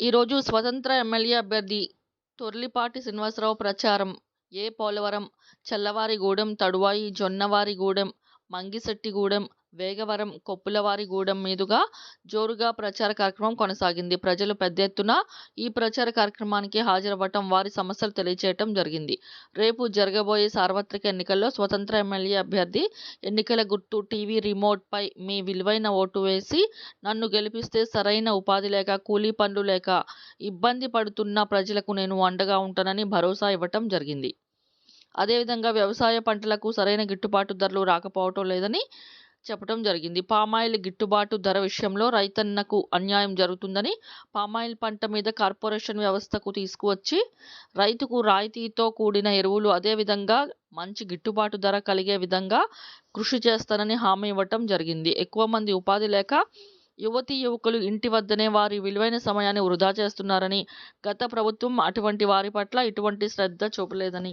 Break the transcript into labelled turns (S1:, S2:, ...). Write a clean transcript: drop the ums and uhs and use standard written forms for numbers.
S1: ఈరోజు స్వతంత్ర ఎమ్మెల్యే అభ్యర్థి తొర్లిపాటి శ్రీనివాసరావు ప్రచారం పోలవరం, చల్లవారిగూడెం, తడువాయి, జొన్నవారిగూడెం, మంగిశెట్టిగూడెం, వేగవరం, కొప్పులవారిగూడెం మీదుగా జోరుగా ప్రచార కార్యక్రమం కొనసాగింది. ప్రజలు పెద్ద ఎత్తున ఈ ప్రచార కార్యక్రమానికి హాజరవ్వటం, వారి సమస్యలు తెలియజేయటం జరిగింది. రేపు జరగబోయే సార్వత్రిక ఎన్నికల్లో స్వతంత్ర ఎమ్మెల్యే అభ్యర్థి ఎన్నికల గుర్తు టీవీ రిమోట్పై మీ విలువైన ఓటు వేసి నన్ను గెలిపిస్తే సరైన ఉపాధి లేక, కూలీ పనులు లేక ఇబ్బంది పడుతున్న ప్రజలకు నేను అండగా ఉంటానని భరోసా ఇవ్వటం జరిగింది. అదేవిధంగా వ్యవసాయ పంటలకు సరైన గిట్టుబాటు ధరలు రాకపోవటం లేదని చెప్పడం జరిగింది. పామాయిల్ గిట్టుబాటు ధర విషయంలో రైతన్నకు అన్యాయం జరుగుతుందని, పామాయిల్ పంట మీద కార్పొరేషన్ వ్యవస్థకు తీసుకువచ్చి రైతుకు రాయితీతో కూడిన ఎరువులు, అదేవిధంగా మంచి గిట్టుబాటు ధర కలిగే విధంగా కృషి చేస్తానని హామీ ఇవ్వటం జరిగింది. ఎక్కువ మంది ఉపాధి లేక యువతీ యువకులు ఇంటి వద్దనే వారి విలువైన సమయాన్ని వృధా చేస్తున్నారని, గత ప్రభుత్వం అటువంటి వారి పట్ల ఎటువంటి శ్రద్ధ చూపలేదని